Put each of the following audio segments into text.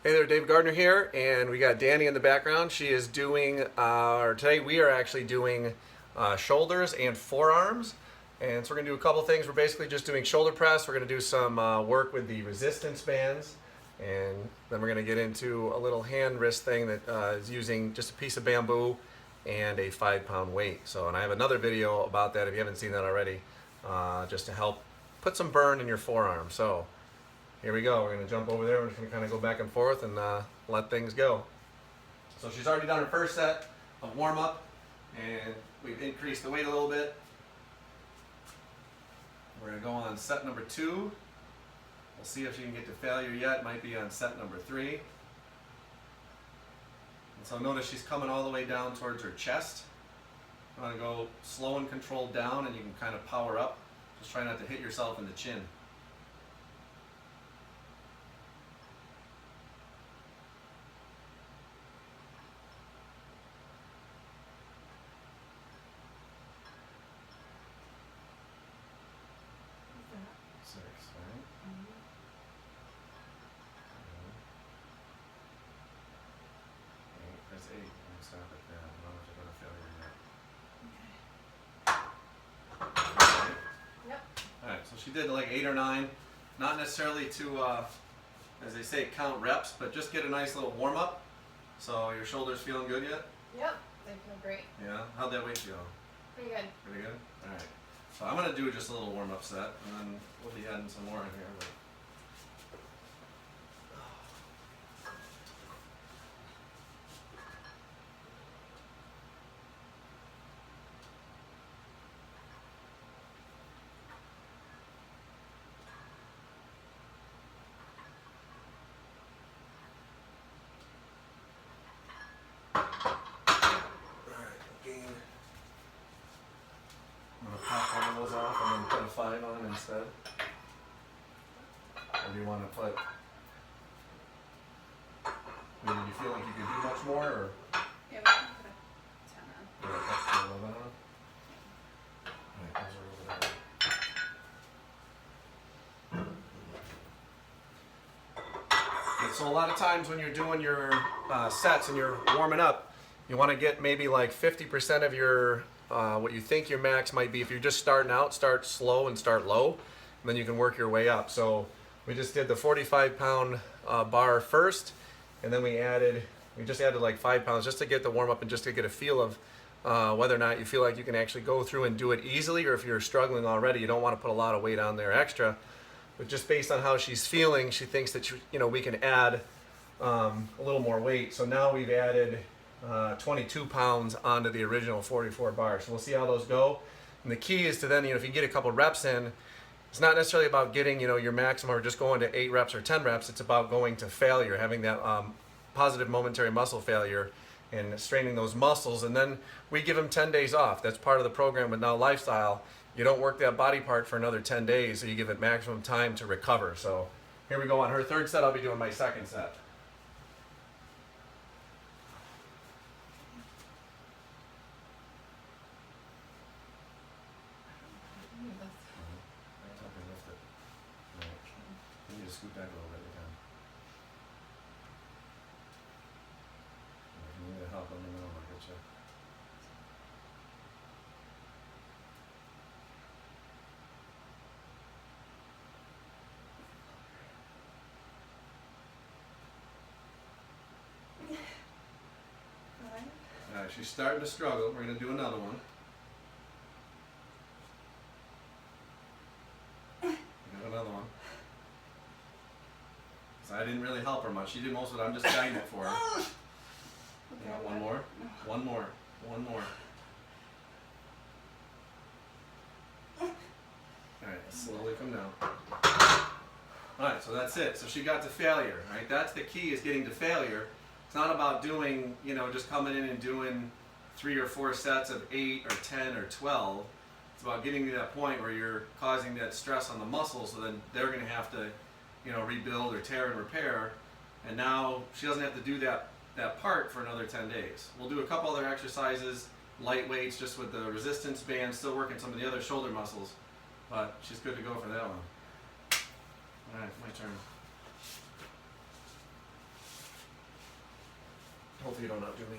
Hey there, Dave Gardner here, and we got Danny in the background. She is doing, today we are actually doing shoulders and forearms. And so we're going to do a couple things. We're basically just doing shoulder press. We're going to do some work with the resistance bands. And then we're going to get into a little hand wrist thing that is using just a piece of bamboo and a 5-pound weight. So, and I have another video about that if you haven't seen that already, just to help put some burn in your forearm. So here we go. We're going to jump over there. We're just going to kind of go back and forth and let things go. So she's already done her first set of warm-up, and we've increased the weight a little bit. We're going to go on set number 2. We'll see if she can get to failure yet. Might be on set number 3. And so notice she's coming all the way down towards her chest. You want to go slow and controlled down, and you can kind of power up. Just try not to hit yourself in the chin. Six, right? That's 8. And stop it there. I don't know if you're going to failure yet. Okay. Yep. Alright, so she did like 8 or 9. Not necessarily to, as they say, count reps, but just get a nice little warm up. So your shoulders feeling good yet? Yep. They feel great. Yeah? How'd that weight feel? Pretty good. Pretty good? Alright. So I'm going to do just a little warm up set, and then we'll be adding some more in here. But I'm going to pop one of those off and then put a 5 on instead. Or do you want to put, I mean, do you feel like you can do much more, or Yeah, we can put a 10 on. do I put a 11 on? Alright, those are over there. And so a lot of times when you're doing your sets and you're warming up, you want to get maybe like 50% of your what you think your max might be. If you're just starting out, start slow and start low, and then you can work your way up. So we just did the 45-pound bar first, and then we just added like 5 pounds just to get the warm up and just to get a feel of whether or not you feel like you can actually go through and do it easily, or if you're struggling already, you don't want to put a lot of weight on there extra. But just based on how she's feeling, she thinks that we can add a little more weight. So now we've added 22 pounds onto the original 44 bar. So we'll see how those go. And the key is to then, if you get a couple reps in, it's not necessarily about getting, your maximum or just going to 8 reps or 10 reps. It's about going to failure, having that positive momentary muscle failure and straining those muscles. And then we give them 10 days off. That's part of the program with Now Lifestyle. You don't work that body part for another 10 days, so you give it maximum time to recover. So here we go. On her third set, I'll be doing my second set. You need to scoot back a little bit again. If you need help, let me know. I'll get you. Alright, she's starting to struggle. We're going to do another one. Another one. So I didn't really help her much. She did most of it. I'm just guiding it for her. You got one more? One more. One more. Alright, slowly come down. Alright, so that's it. So she got to failure. Right? That's the key, is getting to failure. It's not about doing, just coming in and doing 3 or 4 sets of 8 or 10 or 12. It's about getting to that point where you're causing that stress on the muscles, so then they're going to have to, rebuild or tear and repair. And now she doesn't have to do that part for another 10 days. We'll do a couple other exercises, light weights, just with the resistance band, still working some of the other shoulder muscles. But she's good to go for that one. All right, my turn. Hopefully you don't outdo me.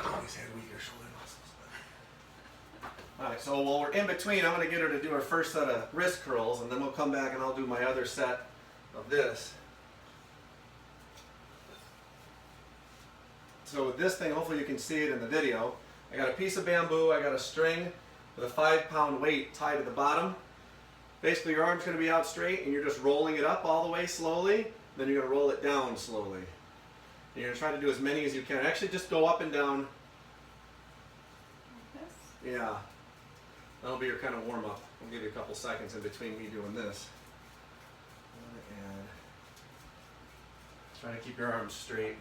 Always had weaker shoulder muscles. Alright, so while we're in between, I'm going to get her to do her first set of wrist curls, and then we'll come back and I'll do my other set of this. So with this thing, hopefully you can see it in the video. I got a piece of bamboo, I got a string with a 5-pound weight tied to the bottom. Basically your arm's going to be out straight and you're just rolling it up all the way slowly, then you're going to roll it down slowly. And you're going to try to do as many as you can. Actually just go up and down. Like this? Yeah. That'll be your kind of warm up. We'll give you a couple seconds in between me doing this. And try to keep your arms straight.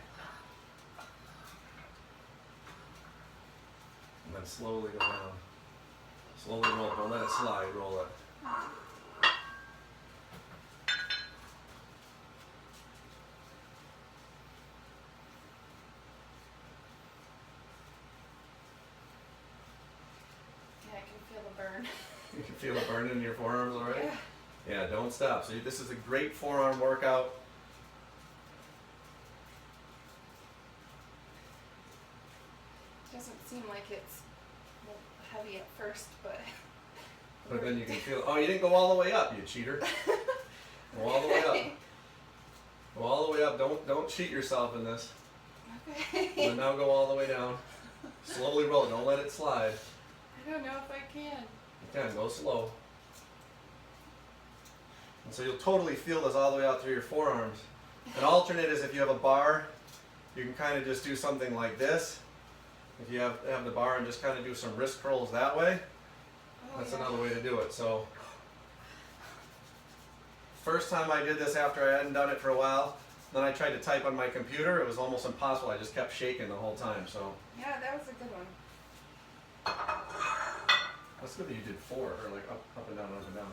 And then slowly go down. Slowly roll it. Don't let it slide. Roll it. Yeah, I can feel the burn. You can feel it burning in your forearms already? Yeah. Yeah, don't stop. So this is a great forearm workout. Doesn't seem like it's heavy at first, but Then you can feel, oh, you didn't go all the way up, you cheater. Go all the way up. Go all the way up. Don't cheat yourself in this. Okay. And now go all the way down. Slowly roll it. Don't let it slide. I don't know if I can. You can. Go slow. And so you'll totally feel this all the way out through your forearms. An alternate is if you have a bar, you can kind of just do something like this. If you have the bar and just kind of do some wrist curls that way. Oh, That's yeah. another way to do it. So first time I did this after I hadn't done it for a while, then I tried to type on my computer. It was almost impossible. I just kept shaking the whole time. So Yeah, that was a good one. that's good that you did 4, or like up and down, up and down.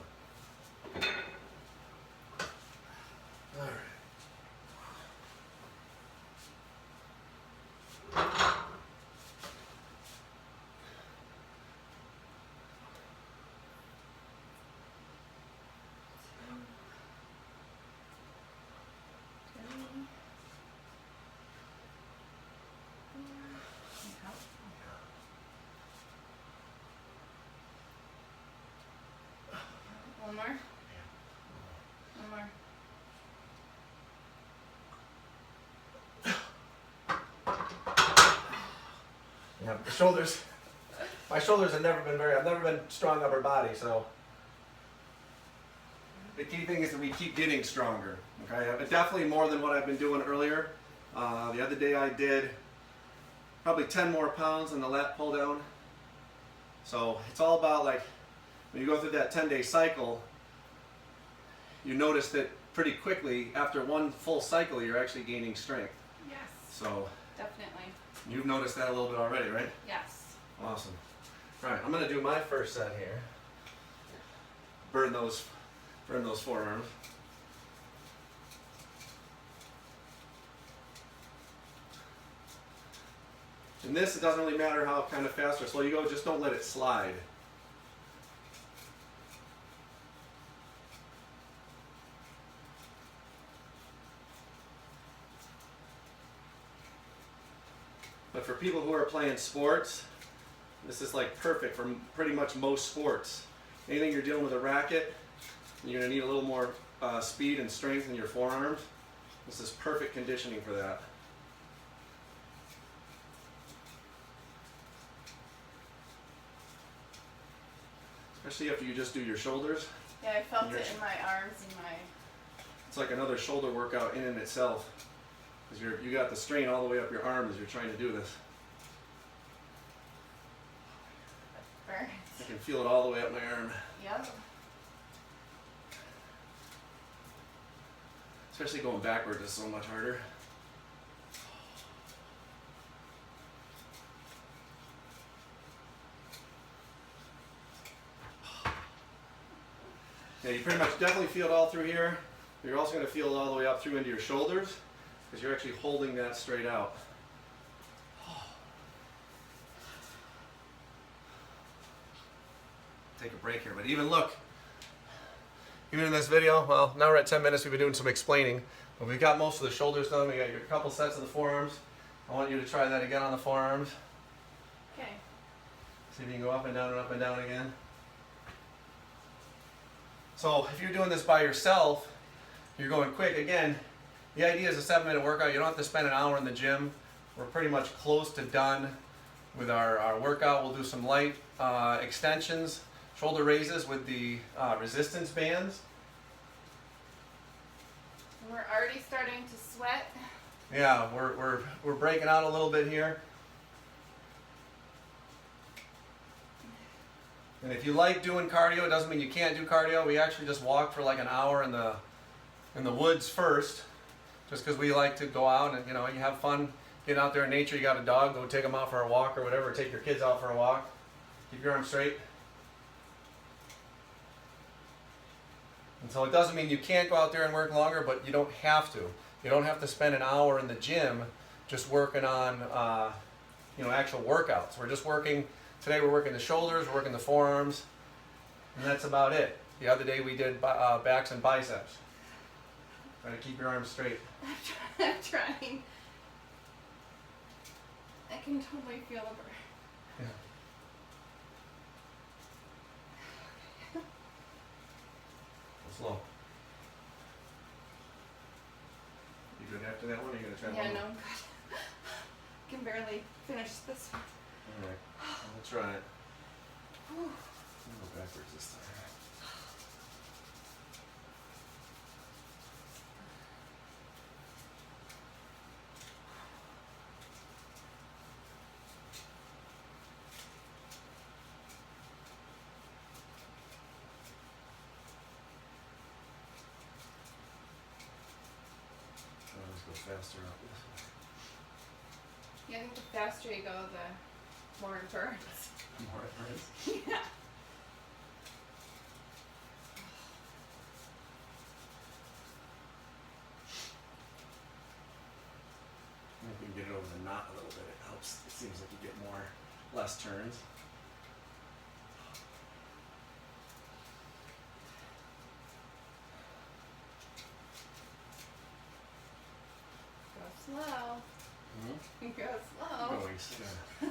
All right. One more. One more. Yeah, the shoulders. My shoulders have never been I've never been strong upper body, so the key thing is that we keep getting stronger. Okay, but definitely more than what I've been doing earlier. The other day I did probably 10 more pounds in the lat pull down. So it's all about, like, when you go through that 10-day cycle, you notice that pretty quickly after one full cycle you're actually gaining strength. Yes. So Definitely. you've noticed that a little bit already, right? Yes. Awesome. All right, I'm gonna do my first set here. Burn those forearms. And this, it doesn't really matter how kind of fast or slow you go, just don't let it slide. But for people who are playing sports, this is like perfect for pretty much most sports. Anything you're dealing with a racket, you're going to need a little more speed and strength in your forearms. This is perfect conditioning for that. Especially after you just do your shoulders. Yeah, I felt it in my arms and my. It's like another shoulder workout in and itself. Because you got the strain all the way up your arm as you're trying to do this. Burns. I can feel it all the way up my arm. Yep. Especially going backwards is so much harder. Yeah, you pretty much definitely feel it all through here. You're also going to feel it all the way up through into your shoulders because you're actually holding that straight out. Take a break here, but even look, even in this video, well, now we're at 10 minutes, we've been doing some explaining, but we've got most of the shoulders done. We got your couple sets of the forearms. I want you to try that again on the forearms. Okay. See if you can go up and down again. So if you're doing this by yourself, you're going quick. Again, the idea is a 7-minute workout. You don't have to spend an hour in the gym. We're pretty much close to done with our workout. We'll do some light extensions, shoulder raises with the resistance bands. We're already starting to sweat. Yeah, we're breaking out a little bit here. And if you like doing cardio, it doesn't mean you can't do cardio. We actually just walk for like an hour in the woods first, just because we like to go out and you have fun getting out there in nature. You got a dog, go take them out for a walk or whatever. Take your kids out for a walk. Keep your arms straight. And so it doesn't mean you can't go out there and work longer, but you don't have to. You don't have to spend an hour in the gym just working on actual workouts. We're just working. Today we're working the shoulders, we're working the forearms, and that's about it. The other day we did backs and biceps. Try to keep your arms straight. I'm trying. I can totally feel the burn. Yeah. Go slow. You good after that one, or are you going to try one Yeah, more? no, I'm good. I can barely finish this one. Alright, we'll try it. Whew. I'll go backwards this time. Let's go faster up this way. Yeah, I think the faster you go, the more it burns. More it hurts. Yeah. If you can get it over the knot a little bit, it helps. It seems like you get less turns. Go slow. Go slow.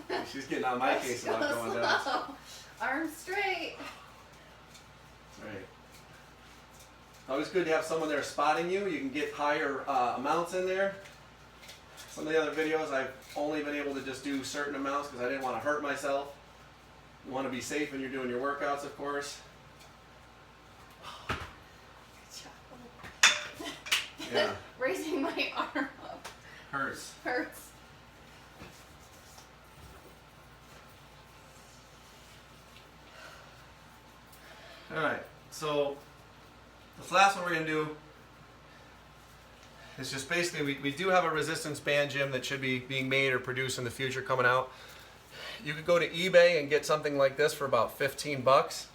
Oh, she's getting on my case about Go going slow. down. Arms straight. Right. Always good to have someone there spotting you. You can get higher amounts in there. Some of the other videos I've only been able to just do certain amounts because I didn't want to hurt myself. You want to be safe when you're doing your workouts, of course. Yeah. Raising my arm up Hurts. hurts. Alright, so this last one we're going to do is just basically, we do have a resistance band gym that should be being made or produced in the future coming out. You could go to eBay and get something like this for about 15 bucks.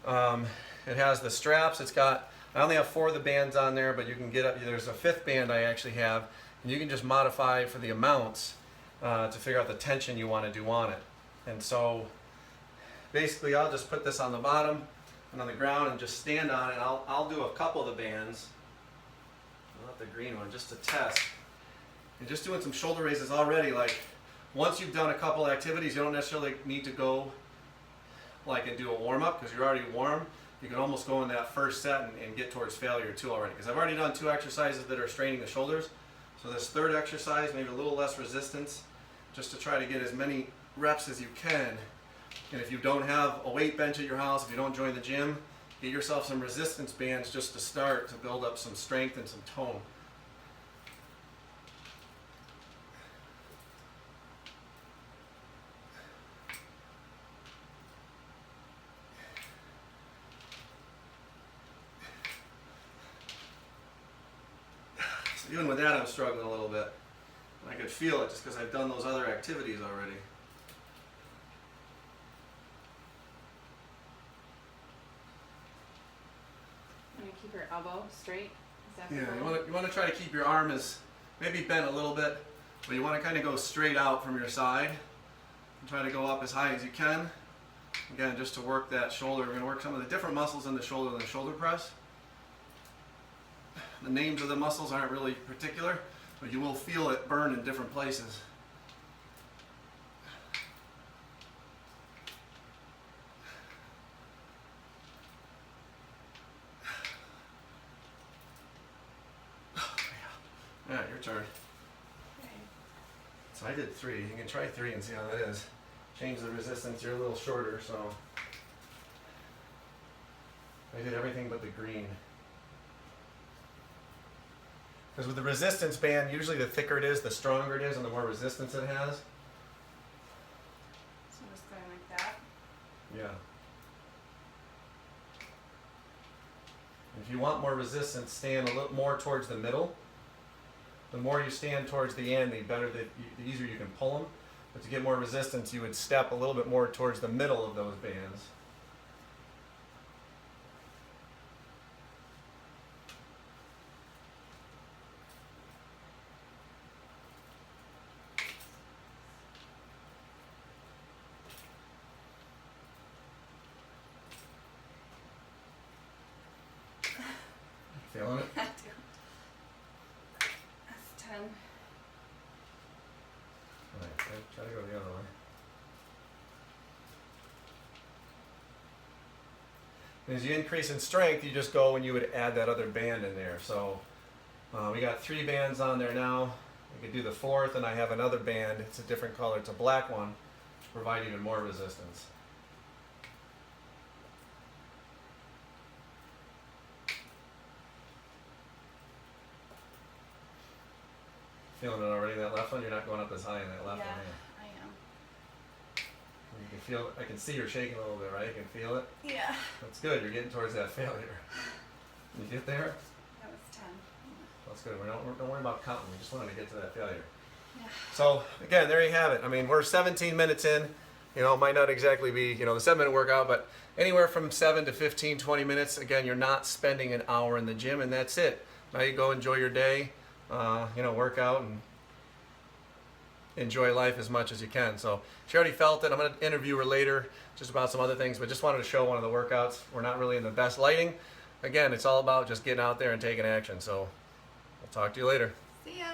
It has the straps, I only have 4 of the bands on there, but you can get up, there's a 5th band I actually have, and you can just modify for the amounts to figure out the tension you want to do on it. And so basically I'll just put this on the bottom and on the ground and just stand on it. I'll do a couple of the bands, not the green one, just to test. And just doing some shoulder raises already, like once you've done a couple activities, you don't necessarily need to go like and do a warm-up because you're already warm. You can almost go in that first set and get towards failure too already, because I've already done 2 exercises that are straining the shoulders. So this third exercise, maybe a little less resistance, just to try to get as many reps as you can. And if you don't have a weight bench at your house, if you don't join the gym, get yourself some resistance bands just to start to build up some strength and some tone. So even with that, I'm struggling a little bit. And I could feel it just because I've done those other activities already. keep your elbow straight. Is that the Yeah, goal? you want to try to keep your arm as maybe bent a little bit, but you want to kind of go straight out from your side and try to go up as high as you can. Again, just to work that shoulder. We're going to work some of the different muscles in the shoulder than the shoulder press. The names of the muscles aren't really particular, but you will feel it burn in different places. Yeah, your turn. Okay. So I did 3. You can try 3 and see how that is. Change the resistance. You're a little shorter, so I did everything but the green. Because with the resistance band, usually the thicker it is, the stronger it is, and the more resistance it has. So I'm just going like that. Yeah. If you want more resistance, stand a little more towards the middle. The more you stand towards the end, the better, the easier you can pull them. But to get more resistance, you would step a little bit more towards the middle of those bands. Feeling it? I do. That's 10. Alright, try to go the other way. And as you increase in strength, you just go and you would add that other band in there. So we got 3 bands on there now. We could do the 4th, and I have another band. It's a different color. It's a black one to provide even more resistance. Feeling it already, that left one? You're not going up as high in that left Yeah, one, I am. You can feel, I can see you're shaking a little bit, right? You can feel it? Yeah. That's good, you're getting towards that failure. You get there? That was 10. That's good. Don't worry about counting, we just wanted to get to that failure. Yeah. So, again, there you have it. I mean, we're 17 minutes in. You know, it might not exactly be, the 7-minute workout, but anywhere from 7 to 15, 20 minutes. Again, you're not spending an hour in the gym, and that's it. Now you go enjoy your day. Work out and enjoy life as much as you can. So she already felt it. I'm going to interview her later just about some other things, but just wanted to show one of the workouts. We're not really in the best lighting. Again, it's all about just getting out there and taking action. So we'll talk to you later. See ya.